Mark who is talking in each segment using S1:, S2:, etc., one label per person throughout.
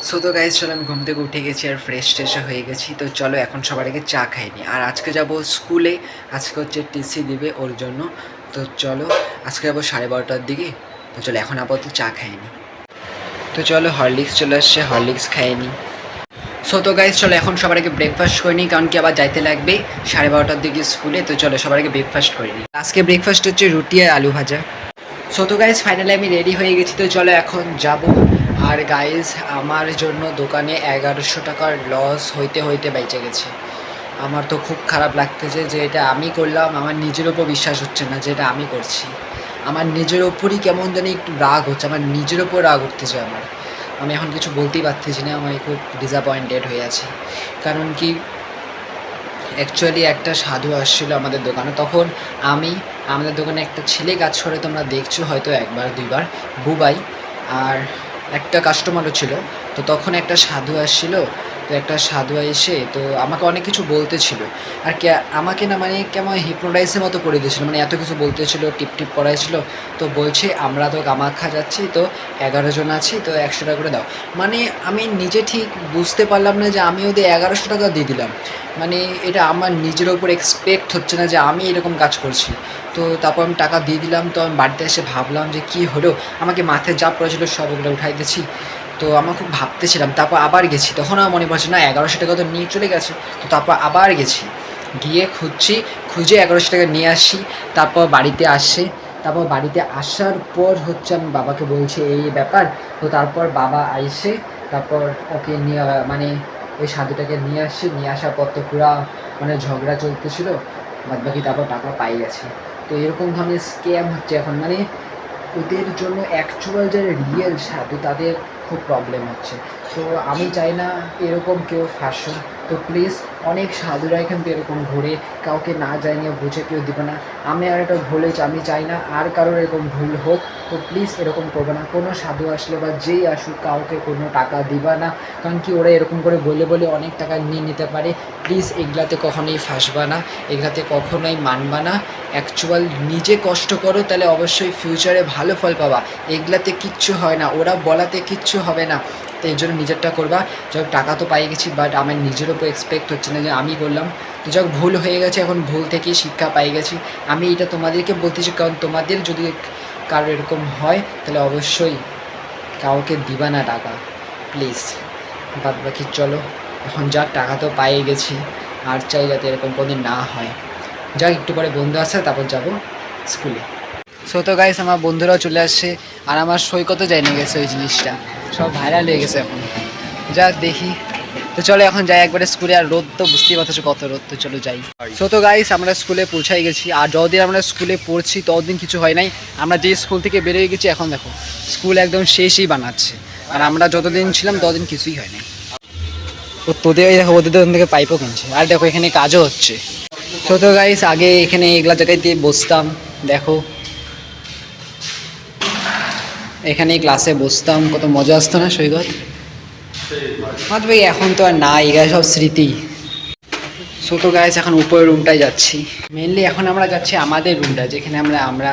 S1: So তো guys চলো আমি ঘুম থেকে উঠে গেছি আর ফ্রেশ ট্রেশ হয়ে গেছি। তো চলো এখন সবার আগে চা খাইনি। আর আজকে যাব স্কুলে, আজকে হচ্ছে টিসি দিবে ওর জন্য। তো চলো আজকে যাবো 12:30টার দিকে। তো চলো এখন আপাতত চা খাইনি। তো চলো হরলিক্স চলে আসছে, হরলিক্স খাইনি। সো তো গাইজ চলো এখন সবার আগে ব্রেকফাস্ট করে নিই, কারণ কি আবার যাইতে লাগবে 12:30টার দিকে স্কুলে। তো চলো সবার আগে ব্রেকফাস্ট করে নিই। আজকে ব্রেকফাস্ট হচ্ছে রুটি আর আলু ভাজা। সো তো গাইজ ফাইনালি আমি রেডি হয়ে গেছি। তো চলো এখন যাব। আর গাইজ আমার জন্য দোকানে 1100 টাকার লস হইতে হইতে বেঁচে গেছে। আমার তো খুব খারাপ লাগতেছে যে এটা আমি করলাম। আমার নিজের ওপর বিশ্বাস হচ্ছে না যে এটা আমি করছি। আমার নিজের ওপরই কেমন জানি একটু রাগ হচ্ছে, আমার নিজের ওপর রাগ উঠতেছে আমার। আমি এখন কিছু বলতেই পারতেছি না, আমি খুব ডিসঅ্যাপয়েন্টেড হয়ে আছি। কারণ কি অ্যাকচুয়ালি একটা সাধু আসছিলো আমাদের দোকানে, তখন আমাদের দোকানে একটা ছেলে কাজ করে, তোমরা দেখছো হয়তো একবার দুইবার, বুবাই। আর একটা কাস্টমারও ছিল। তো তখন একটা সাধু আসছিলো। তো একটা সাধু এসে তো আমাকে অনেক কিছু বলতেছিল। আর কি আমাকে না মানে কেমন হিপনোটাইজের মতো করে দিয়েছিলো, মানে এত কিছু বলতেছিল, টিপ টিপ পড়াইছিল। তো বলছে আমরা তো কামাখ্যা যাচ্ছি, তো 11 জন আছি, তো 100 টাকা করে দাও। মানে আমি নিজে ঠিক বুঝতে পারলাম না যে আমি ওদের 1100 টাকা দিয়ে দিলাম। মানে এটা আমার নিজের ওপর এক্সপেক্ট হচ্ছে না যে আমি এরকম কাজ করছি। তো তারপর আমি টাকা দিয়ে দিলাম। তো আমি বাড়িতে এসে ভাবলাম যে কী হলো, আমাকে মাথায় যা পড়েছিল সব ওগুলো উঠাই দিয়েছি। তো আমার খুব ভাবতেছিলাম, তারপর আবার গেছি, তখন আমার মনে পড়ছে না 1100 টাকা তো নিয়ে চলে গেছে। তো তারপর আবার গেছি, গিয়ে খুঁজে 1100 টাকা নিয়ে আসি। তারপর বাড়িতে আসে, তারপর বাড়িতে আসার পর হচ্ছে আমি বাবাকে বলছি এই ব্যাপার। তো তারপর বাবা আইসে, তারপর ওকে নিয়ে মানে ওই সাধুটাকে নিয়ে আসছে, নিয়ে আসার পর তো পুরা মানে ঝগড়া চলতেছিল, বাদবাকি তারপর টাকা পাই গেছে। তো এরকম ধরনের স্ক্যাম হচ্ছে এখন, মানে ওদের জন্য অ্যাকচুয়াল যারা রিয়েল সাধু তাদের খুব প্রবলেম হচ্ছে। তো আমি চাই না এরকম কেউ ফাঁসুক। তো প্লিজ, অনেক সাধুরা কিন্তু এরকম ঘুরে, কাউকে না জানিয়ে বুঝে কেউ দিবে না। আমি আর এটা ভুলেছি, আমি চাই না আর কারোর এরকম ভুল হোক। তো প্লিজ এরকম করবে না, কোনো সাধু আসলে বা যেই আসুক কাউকে কোনো টাকা দিবা না। কারণ কি ওরা এরকম করে বলে বলে অনেক টাকা নিয়ে নিতে পারে। প্লিজ এগুলাতে কখনোই ফাঁসবা না, এগুলাতে কখনোই মানবা না। অ্যাকচুয়াল নিজে কষ্ট করো, তাহলে অবশ্যই ফিউচারে ভালো ফল পাবা। এগুলাতে কিচ্ছু হয় না, ওরা বলাতে কিচ্ছু হবে না। তো এই জন্য নিজেরটা করবা। যাই টাকা তো পাই গেছি, বাট আমার নিজের ওপর এক্সপেক্ট হচ্ছে না যে আমি করলাম। তো যাক ভুল হয়ে গেছে, এখন ভুল থেকেই শিক্ষা পাই গেছি। আমি এটা তোমাদেরকে বলতেছি, কারণ তোমাদের যদি কারো এরকম হয় তাহলে অবশ্যই কাউকে দিবা না টাকা, প্লিজ। বাদ বাকি চলো এখন যাক, টাকা তো পাই গেছি, আর চাই যাতে এরকম কোনোদিন না হয়। যাক একটু পরে বন্ধু আসে, তারপর যাব স্কুলে। সো তো গাইস আমার বন্ধুরাও চলে আসছে, আর আমার সৈকতও যাই না গেছে ওই জিনিসটা, সব ভাইরাল হয়ে গেছে এখন। যাক দেখি। তো চলো এখন যাই একবারে স্কুলে। আর রোদ তো বুঝতেই পারছো কত রোদ, তো চলো যাই। সো তো গাইস আমরা স্কুলে পৌঁছাই গেছি। আর যতদিন আমরা স্কুলে পড়ছি ততদিন কিছু হয় নাই। আমরা যে স্কুল থেকে বেরিয়ে গেছি, এখন দেখো স্কুল একদম শেষই বানাচ্ছে। আর আমরা যতদিন ছিলাম ততদিন কিছুই হয় নাই। ও তোদের দেখো, ওদের দোকান থেকে পাইপও কিনছে। আর দেখো এখানে কাজও হচ্ছে। সো তো গাইস আগে এখানে এগুলা জায়গায় দিয়ে বসতাম, দেখো এখানে ক্লাসে বসতাম, কত মজা আসতো না সৈকত? মাত্র ভাই এখন তো আর না, এগুলো সব স্মৃতি। সো তো গাইস এখন উপরের রুমটায় যাচ্ছি। মেনলি এখন আমরা যাচ্ছি আমাদের রুমটা, যেখানে আমরা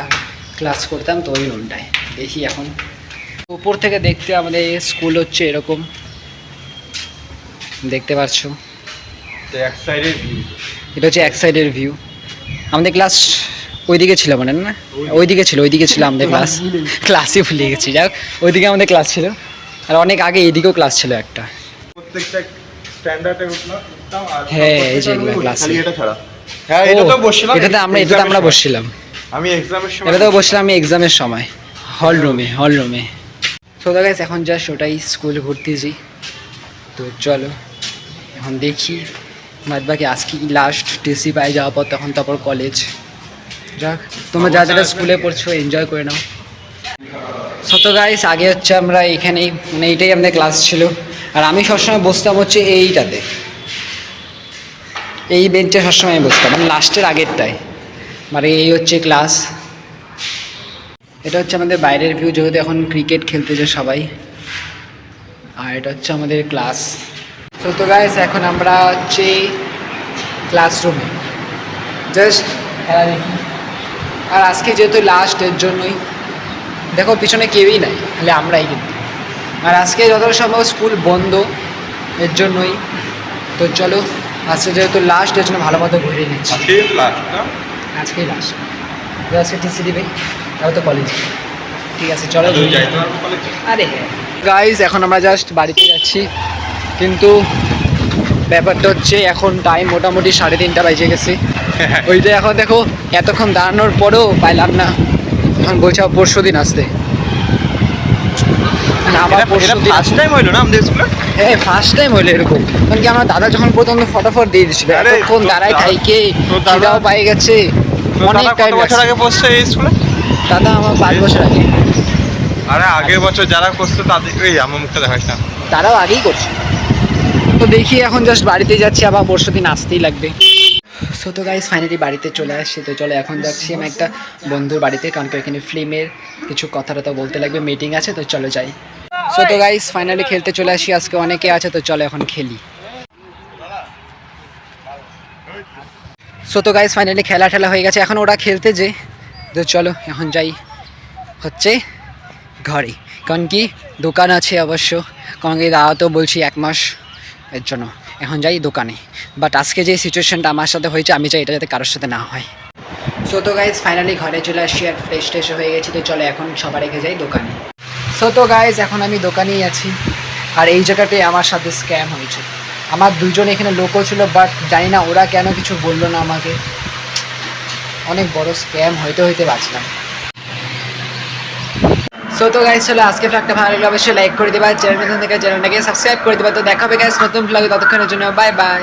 S1: ক্লাস করতাম, তো ওই রুমটায়। দেখি এখন উপর থেকে দেখতে আমাদের স্কুল হচ্ছে এরকম, দেখতে পাচ্ছ। এটা হচ্ছে এক সাইডের ভিউ। আমাদের ক্লাস ওইদিকে ছিল, মানে না ওইদিকে ছিল আমাদের ক্লাসই ভুলে গেছি। যাক ওইদিকে আমাদের ক্লাস ছিল, আর অনেক আগে এইদিকেও ক্লাস ছিল একটা। হ্যাঁ এই যে ক্লাস, এটাতে আমরা বসছিলাম। এটাতেও বসছিলাম আমি এক্সামের সময়, হল রুমে। সো গাইস এখন জাস্ট ওটাই স্কুল ঘুরতেছি। তো চলো এখন দেখি বাদ বাকি আজকে লাস্ট টিসি পাই যাওয়ার পর, তখন তারপর কলেজ। যাক তোমরা যা যারা স্কুলে পড়ছো এনজয় করে নাও। সো তো গাইস আগে হচ্ছে আমরা এখানেই, মানে এইটাই আমাদের ক্লাস ছিল। আর আমি সবসময় বসতাম হচ্ছে এইটাতে, এই বেঞ্চে সবসময় আমি বসতাম, মানে লাস্টের আগেরটায়। মানে এই হচ্ছে ক্লাস। এটা হচ্ছে আমাদের বাইরের ভিউ, যেহেতু এখন ক্রিকেট খেলতেছে সবাই। আর এটা হচ্ছে আমাদের ক্লাস। সো তো গাইস এখন আমরা হচ্ছে ক্লাসরুমে জাস্ট খেলা দেখি। আর আজকে যেহেতু লাস্ট, এর জন্যই দেখো পিছনে কেউই নাই, তাহলে আমরাই কিন্তু। আর আজকে যতটা সম্ভব স্কুল বন্ধ, এর জন্যই। তো চলো আজকে যেহেতু লাস্ট, এর জন্য ভালো মতো ঘুরে নিচ্ছি। আজকেই লাস্ট, আজকে টিসি দিবে, তাও তো কলেজ। ঠিক আছে চলো। আরে গাইজ এখন আমরা জাস্ট বাড়িতে যাচ্ছি, কিন্তু ব্যাপারটা হচ্ছে এখন টাইম মোটামুটি 3:30 বেজে গেছে। ওইটা এখন দেখো এতক্ষণ দাঁড়ানোর পরেও পাইলাম না, এখন বলছে পরশু দিন আসতে। আবার পরশু দিন
S2: ফার্স্ট টাইম হইলো না আমাদের স্কুলে?
S1: হ্যাঁ ফার্স্ট টাইম হলো এরকম, কারণ কি আমার দাদা যখন প্রথম ফটাফট দিয়ে দিচ্ছিল, এতক্ষণ দাঁড়ায় থাইকে খিদাও পাই গেছে। অনেক টাইম
S2: বছর আগে পড়ছে এই স্কুলে?
S1: দাদা আমার 5 বছর আগে।
S2: আরে আগের বছর যারা করছে তাদের, এই আমার মুখটা দেখাস না,
S1: তারাও আগেই করছে। তো দেখি এখন জাস্ট বাড়িতে যাচ্ছি, আবার পরশু দিন আসতেই লাগবে। সো তো গাইজ ফাইনালি বাড়িতে চলে আসছি। তো চলো এখন যাচ্ছি আমি একটা বন্ধুর বাড়িতে, কারণ কি এখানে ফিল্মের কিছু কথাটা বলতে লাগবে, মিটিং আছে। তো চলো যাই। সো তো গাইজ ফাইনালি খেলতে চলে আসি, আজকে অনেকে আছে। তো চলো এখন খেলি। সো তো গাইজ ফাইনালি খেলা টেলা হয়ে গেছে, এখন ওরা খেলতে যে। তো চলো এখন যাই হচ্ছে ঘরে, কারণ কি দোকান আছে অবশ্য, কারণ কি দাদা তো বলছি 1 মাস, এর জন্য এখন যাই দোকানে। বাট আজকে যে সিচুয়েশানটা আমার সাথে হয়েছে, আমি চাই এটা যাতে কারোর সাথে না হয়। সো তো গাইজ ফাইনালি ঘরে চলে আসি আর ফ্রেশ ট্রেশ হয়ে গেছি। তো চলো এখন সবার রেখে যাই দোকানে। সো তো গাইজ এখন আমি দোকানেই আছি, আর এই জায়গাটায় আমার সাথে স্ক্যাম হয়েছে। আমার 2জন এখানে লোকও ছিল, বাট জানি না ওরা কেন কিছু বললো না আমাকে। অনেক বড় স্ক্যাম হইতে বাঁচলাম। সো তো গাইজ চলো আজকে ফ্ল্যাগটা ভালো লাগলে অবশ্যই লাইক করে দেবা, চ্যানেলটাকে সাবস্ক্রাইব করে দেবা। তো দেখা হবে গাইজ নতুন ফ্ল্যাগে, ততক্ষণের জন্য বাই বাই।